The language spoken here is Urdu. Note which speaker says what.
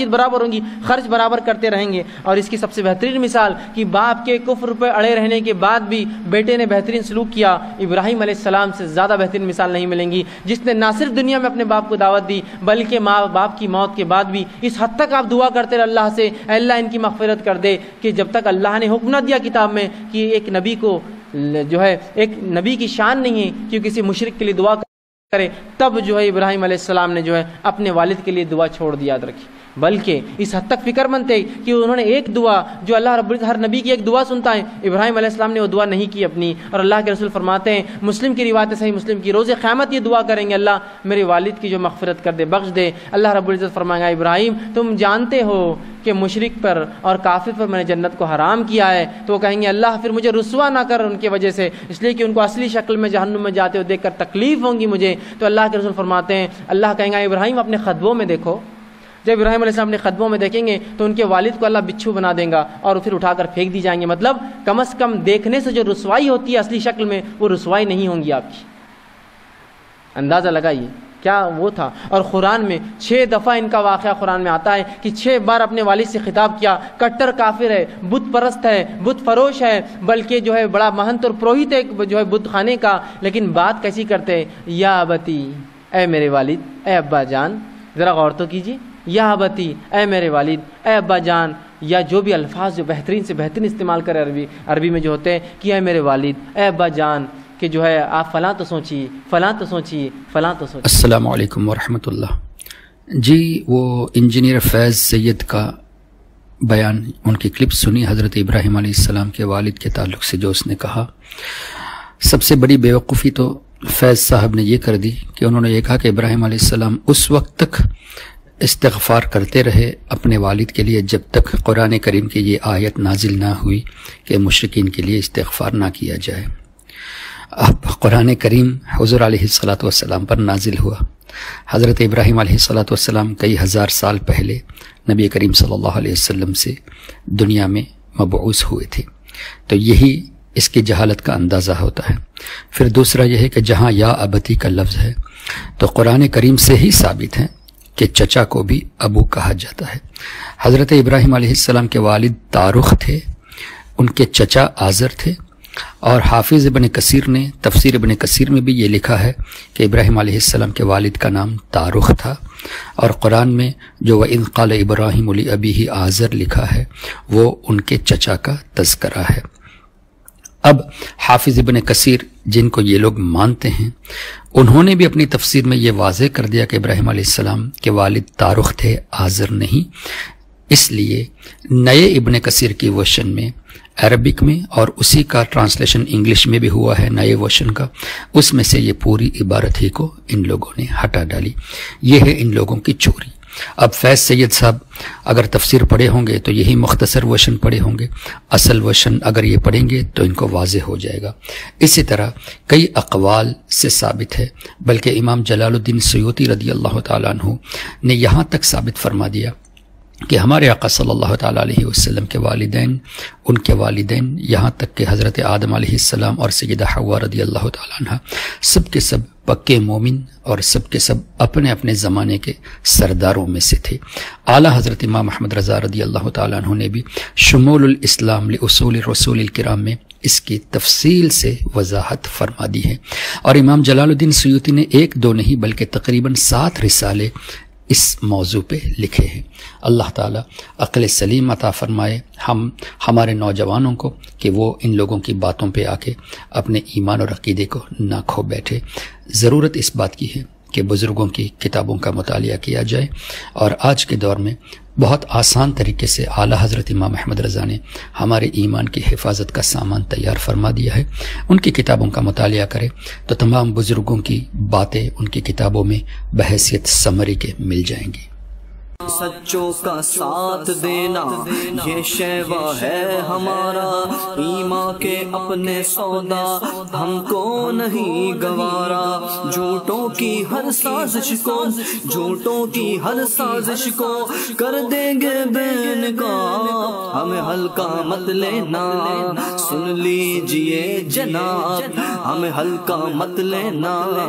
Speaker 1: برابر ہوں گی، خرچ برابر کرتے رہیں گے۔ اور اس کی سب سے بہترین مثال کہ باپ کے کفر پہ اڑے رہنے کے بعد بھی بیٹے نے بہترین سلوک کیا، ابراہیم علیہ السلام سے زیادہ بہترین مثال نہیں ملیں گی، جس نے نہ صرف دنیا میں اپنے باپ کو دعوت دی بلکہ ماں باپ کی موت کے بعد بھی اس حد تک آپ دعا کرتے رہے اللہ سے، اے اللہ ان کی مغفرت کر دے، کہ جب تک اللہ نے حکم نہ دیا کتاب میں کہ ایک نبی کو جو ہے ایک نبی کی شان نہیں ہے کہ کسی مشرک کے لیے دعا کرے، تب جو ہے ابراہیم علیہ السلام نے جو ہے اپنے والد کے لیے دعا چھوڑ دی، یاد رکھی۔ بلکہ اس حد تک فکر مند تھے کہ انہوں نے ایک دعا جو اللہ رب العزت ہر نبی کی ایک دعا سنتا ہے، ابراہیم علیہ السلام نے وہ دعا نہیں کی اپنی، اور اللہ کے رسول فرماتے ہیں مسلم کی روایت صحیح مسلم کی، روز قیامت یہ دعا کریں گے اللہ میرے والد کی جو مغفرت کر دے، بخش دے۔ اللہ رب العزت فرمائے گا ابراہیم تم جانتے ہو کہ مشرک پر اور کافر پر میں نے جنت کو حرام کیا ہے، تو وہ کہیں گے اللہ پھر مجھے رسوا نہ کر ان کی وجہ سے، اس لیے کہ ان کو اصلی شکل میں جہنم میں جاتے ہوئے دیکھ کر تکلیف ہوں گی مجھے۔ تو اللہ کے رسول فرماتے ہیں اللہ کہیں گا ابراہیم اپنے خطبوں میں دیکھو، جب ابراہیم علیہ السلام اپنے خطبوں میں دیکھیں گے تو ان کے والد کو اللہ بچھو بنا دیں گا اور پھر اٹھا کر پھینک دی جائیں گے، مطلب کم از کم دیکھنے سے جو رسوائی ہوتی ہے اصلی شکل میں وہ رسوائی نہیں ہوں گی آپ کی۔ اندازہ لگائیے کیا وہ تھا۔ اور قرآن میں 6 دفعہ ان کا واقعہ قرآن میں آتا ہے کہ 6 بار اپنے والد سے خطاب کیا، کٹر کافر ہے، بت پرست ہے، بت فروش ہے، بلکہ جو ہے بڑا مہنت اور پروہت ہے جو ہے بت خانے کا، لیکن بات کیسی کرتے ہیں، یا ابتی اے میرے والد، اے ابا جان، ذرا غور تو کیجیے، یا ابتی اے میرے والد، اے ابا جان، یا جو بھی الفاظ جو بہترین سے بہترین استعمال کرے عربی میں جو ہوتے ہیں کہ اے میرے والد، اے ابا جان، کہ جو ہے آپ فلاں تو سوچیے، فلاں تو سوچیے، فلاں تو سوچیے۔
Speaker 2: السلام علیکم ورحمۃ اللہ۔ جی وہ انجینئر فیض سید کا بیان، ان کی کلپ سنی حضرت ابراہیم علیہ السلام کے والد کے تعلق سے، جو اس نے کہا، سب سے بڑی بیوقوفی تو فیض صاحب نے یہ کر دی کہ انہوں نے یہ کہا کہ ابراہیم علیہ السلام اس وقت تک استغفار کرتے رہے اپنے والد کے لیے جب تک قرآن کریم کی یہ آیت نازل نہ ہوئی کہ مشرکین کے لیے استغفار نہ کیا جائے۔ اب قرآن کریم حضور علیہ السلام پر نازل ہوا۔ حضرت ابراہیم علیہ السلام کئی ہزار سال پہلے نبی کریم صلی اللہ علیہ وسلم سے دنیا میں مبعوث ہوئے تھے، تو یہی اس کی جہالت کا اندازہ ہوتا ہے۔ پھر دوسرا یہ ہے کہ جہاں یا ابتی کا لفظ ہے تو قرآن کریم سے ہی ثابت ہے کہ چچا کو بھی ابو کہا جاتا ہے۔ حضرت ابراہیم علیہ السلام کے والد تارخ تھے، ان کے چچا آزر تھے، اور حافظ ابن کثیر نے تفسیر ابن کثیر میں بھی یہ لکھا ہے کہ ابراہیم علیہ السلام کے والد کا نام تارخ تھا، اور قرآن میں جو وَإِذْ قَالَ إِبْرَاهِيمُ لِأَبِيهِ آزر لکھا ہے وہ ان کے چچا کا تذکرہ ہے۔ اب حافظ ابن کثیر جن کو یہ لوگ مانتے ہیں، انہوں نے بھی اپنی تفسیر میں یہ واضح کر دیا کہ ابراہیم علیہ السلام کے والد تارخ تھے، آزر نہیں۔ اس لیے نئے ابن کثیر کی ورشن میں عربک میں، اور اسی کا ٹرانسلیشن انگلش میں بھی ہوا ہے نئے ورشن کا، اس میں سے یہ پوری عبارت ہی کو ان لوگوں نے ہٹا ڈالی۔ یہ ہے ان لوگوں کی چوری۔ اب فیض سید صاحب اگر تفسیر پڑھے ہوں گے تو یہی مختصر ورشن پڑھے ہوں گے، اصل ورشن اگر یہ پڑھیں گے تو ان کو واضح ہو جائے گا۔ اسی طرح کئی اقوال سے ثابت ہے، بلکہ امام جلال الدین سیوطی رضی اللہ تعالیٰ عنہ نے یہاں تک ثابت فرما دیا کہ ہمارے آقا صلی اللہ تعالیٰ علیہ وسلم کے والدین، ان کے والدین، یہاں تک کہ حضرت آدم علیہ السلام اور سیدہ حوا رضی اللہ تعالیٰ عنہ، سب کے سب پکے مومن اور سب کے سب اپنے اپنے زمانے کے سرداروں میں سے تھے۔ اعلیٰ حضرت امام احمد رضا رضی اللہ تعالیٰ عنہ نے بھی شمول الاسلام لاصول الرسول الکرام میں اس کی تفصیل سے وضاحت فرما دی ہے، اور امام جلال الدین سیوطی نے 1 2 نہیں بلکہ تقریباً 7 رسالے اس موضوع پہ لکھے ہیں۔ اللہ تعالیٰ عقل سلیم عطا فرمائے ہمارے نوجوانوں کو کہ وہ ان لوگوں کی باتوں پہ آ کے اپنے ایمان اور عقیدے کو نہ کھو بیٹھے۔ ضرورت اس بات کی ہے کہ بزرگوں کی کتابوں کا مطالعہ کیا جائے، اور آج کے دور میں بہت آسان طریقے سے اعلیٰ حضرت امام احمد رضا نے ہمارے ایمان کی حفاظت کا سامان تیار فرما دیا ہے۔ ان کی کتابوں کا مطالعہ کرے تو تمام بزرگوں کی باتیں ان کی کتابوں میں بحیثیت سمری کے مل جائیں گی۔
Speaker 3: سچوں کا ساتھ دینا یہ شیوا ہے ہمارا، ایمان کے اپنے سودا ہم کو نہیں گوارا، جھوٹوں کی ہر سازش کو، جھوٹوں کی ہر سازش کو کر دیں گے بے نقاب، ہمیں ہلکا مت لینا، سن لیجئے جناب، ہمیں ہلکا مت لینا۔